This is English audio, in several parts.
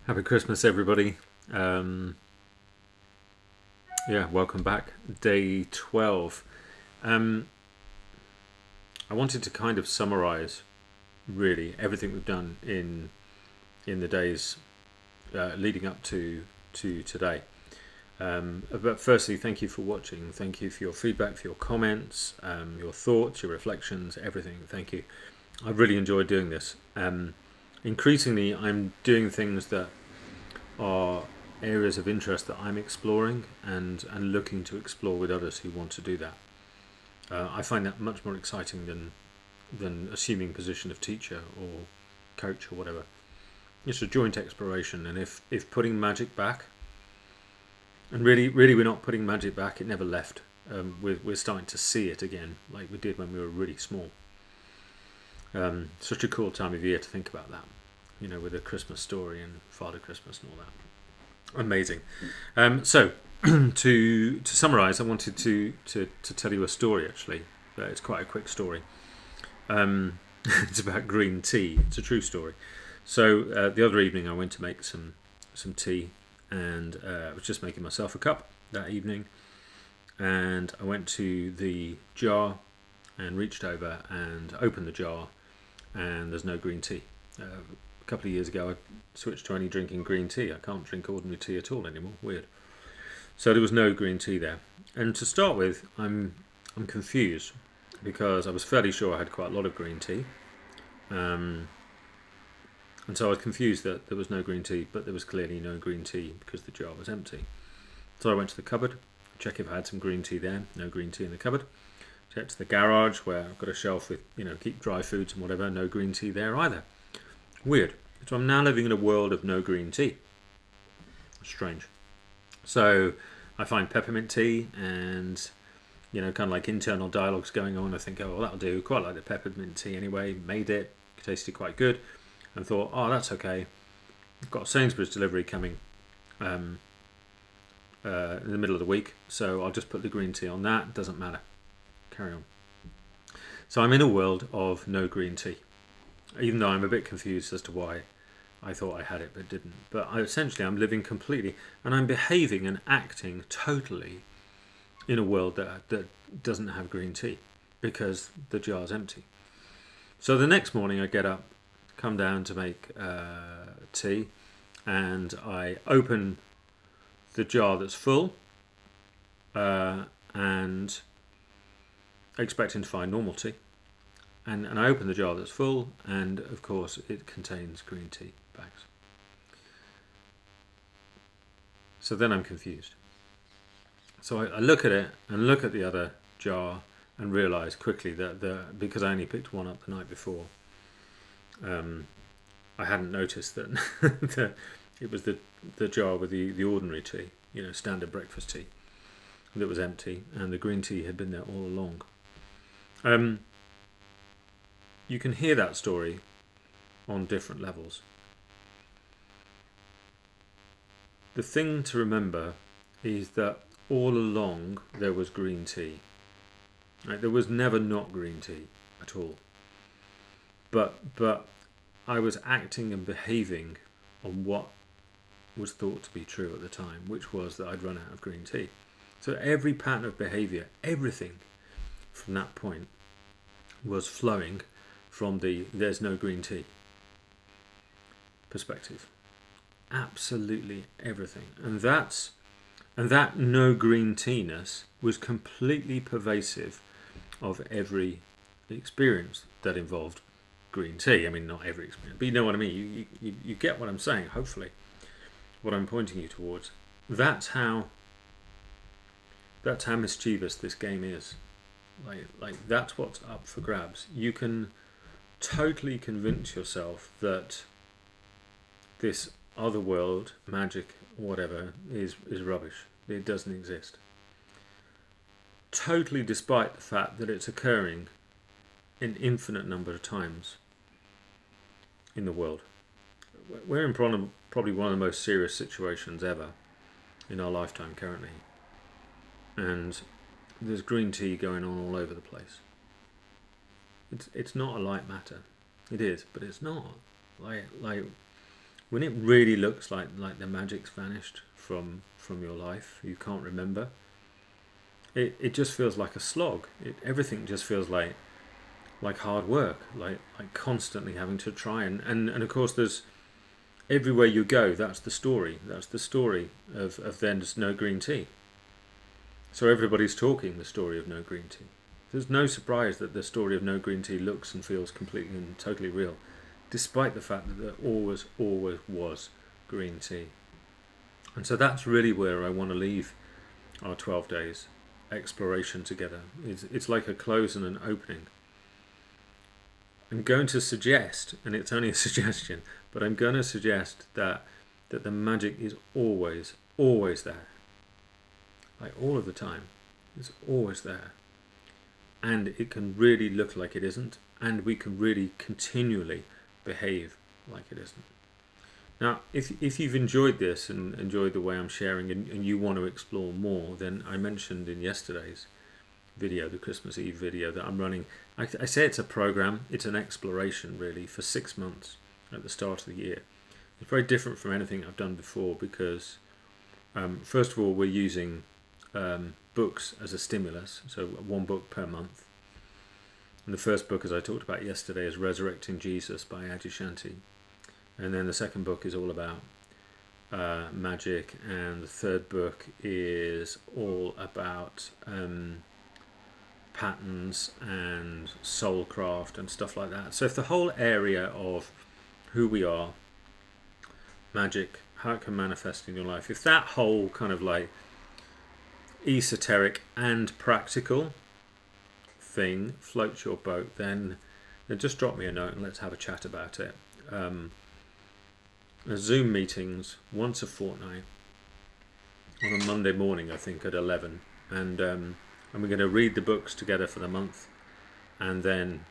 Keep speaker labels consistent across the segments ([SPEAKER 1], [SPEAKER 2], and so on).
[SPEAKER 1] Happy Christmas, everybody. Um, welcome back. Day 12. Um, I wanted to kind of summarize really everything we've done in the days leading up to today. But firstly, thank you for watching. Thank you for your feedback, for your comments, your thoughts, your reflections, everything. Thank you. I've really enjoyed doing this. Increasingly, I'm doing things that are areas of interest that I'm exploring and looking to explore with others who want to do that. I find that much more exciting than assuming position of teacher or coach or whatever. It's a joint exploration, and if putting magic back, and really we're not putting magic back, it never left. We're starting to see it again, like we did when we were really small. Such a cool time of year to think about that, with the Christmas story and Father Christmas and all that. Amazing. So to summarise, I wanted to tell you a story. Actually, it's quite a quick story. It's about green tea. It's a true story. So the other evening, I went to make some tea, and I was just making myself a cup that evening. And I went to the jar and reached over and opened the jar, and there's no green tea. A couple of years ago, I switched to only drinking green tea. I can't drink ordinary tea at all anymore. Weird. So there was no green tea there. And to start with, I'm confused because I was fairly sure I had quite a lot of green tea. And so I was confused that there was no green tea, but there was clearly no green tea because the jar was empty. So I went to the cupboard, check if I had some green tea there. No green tea in the cupboard. Checked to the garage where I've got a shelf with, keep dry foods and whatever. No green tea there either. Weird. So I'm now living in a world of no green tea. Strange. So I find peppermint tea and, kind of like internal dialogues going on. I think, oh, well, that'll do. Quite like the peppermint tea anyway. Made it. Tasted quite good. And thought, oh, that's okay. I've got Sainsbury's delivery coming in the middle of the week. So I'll just put the green tea on that. Doesn't matter. Carry on. So I'm in a world of no green tea. Even though I'm a bit confused as to why I thought I had it but didn't. But essentially I'm living completely, and I'm behaving and acting totally in a world that doesn't have green tea because the jar's empty. So the next morning I get up, come down to make tea, and I open the jar that's full and expecting to find normal tea. And I open the jar that's full, and of course it contains green tea bags. So then I'm confused. So I look at it and look at the other jar and realise quickly that because I only picked one up the night before, I hadn't noticed that that it was the jar with the ordinary tea, standard breakfast tea, that was empty, and the green tea had been there all along. You can hear that story on different levels. The thing to remember is that all along there was green tea. Right? There was never not green tea at all. But I was acting and behaving on what was thought to be true at the time, which was that I'd run out of green tea. So every pattern of behaviour, everything from that point was flowing from the there's no green tea perspective. Absolutely everything. And that no green tea-ness was completely pervasive of every experience that involved green tea. I mean, not every experience, but you know what I mean. You get what I'm saying, hopefully, what I'm pointing you towards. That's how mischievous this game is. Like that's what's up for grabs. You can totally convince yourself that this other world, magic, whatever, is rubbish. It doesn't exist. Totally despite the fact that it's occurring an infinite number of times in the world. We're in probably one of the most serious situations ever in our lifetime currently. And there's green tea going on all over the place. It's not a light matter. It is, but it's not. Like when it really looks like the magic's vanished from your life, you can't remember. It just feels like a slog. Everything just feels like hard work, like constantly having to try and of course there's everywhere you go. That's the story. That's the story of then just no green tea. So everybody's talking the story of no green tea. There's no surprise that the story of no green tea looks and feels completely and totally real, despite the fact that there always was green tea. And so that's really where I want to leave our 12 days exploration together. It's like a close and an opening. I'm going to suggest, and it's only a suggestion, but I'm going to suggest that the magic is always there. Like all of the time. It's always there. And it can really look like it isn't, and we can really continually behave like it isn't. Now, if you've enjoyed this and enjoyed the way I'm sharing and you want to explore more, then I mentioned in yesterday's video, the Christmas Eve video that I'm running, I say it's a program, it's an exploration really for 6 months at the start of the year. It's very different from anything I've done before because first of all we're using books as a stimulus, so one book per month. And the first book, as I talked about yesterday, is Resurrecting Jesus by Adyashanti. And then the second book is all about magic, and the third book is all about patterns and soulcraft and stuff like that. So if the whole area of who we are, magic, how it can manifest in your life, if that whole kind of like esoteric and practical thing floats your boat, then just drop me a note and let's have a chat about it. Zoom meetings once a fortnight on a Monday morning, I think at 11, and we're going to read the books together for the month and then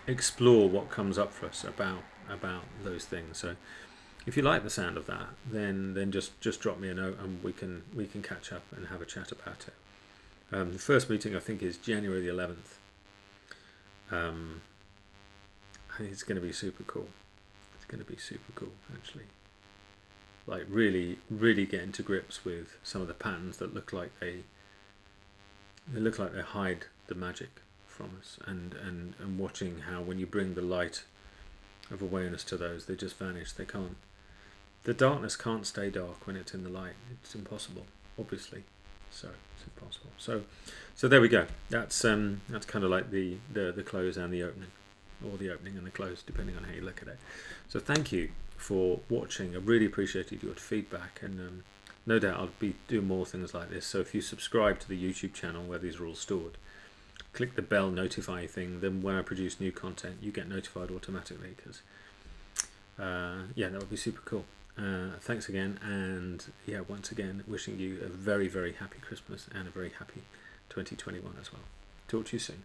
[SPEAKER 1] explore what comes up for us about those things. So if you like the sound of that, then just drop me a note and we can catch up and have a chat about it. The first meeting I think is January the 11th. I think it's going to be super cool. It's going to be super cool actually. Like really getting to grips with some of the patterns that look like they hide the magic from us, and watching how when you bring the light of awareness to those, they just vanish. They can't. The darkness can't stay dark when it's in the light. It's impossible, obviously. So it's impossible. So there we go. That's kind of like the close and the opening, or the opening and the close, depending on how you look at it. So thank you for watching. I really appreciated your feedback, and no doubt I'll be doing more things like this. So if you subscribe to the YouTube channel where these are all stored, click the bell notify thing, then when I produce new content you get notified automatically, because that would be super cool. Thanks again, and once again wishing you a very, very happy Christmas and a very happy 2021 as well. Talk to you soon.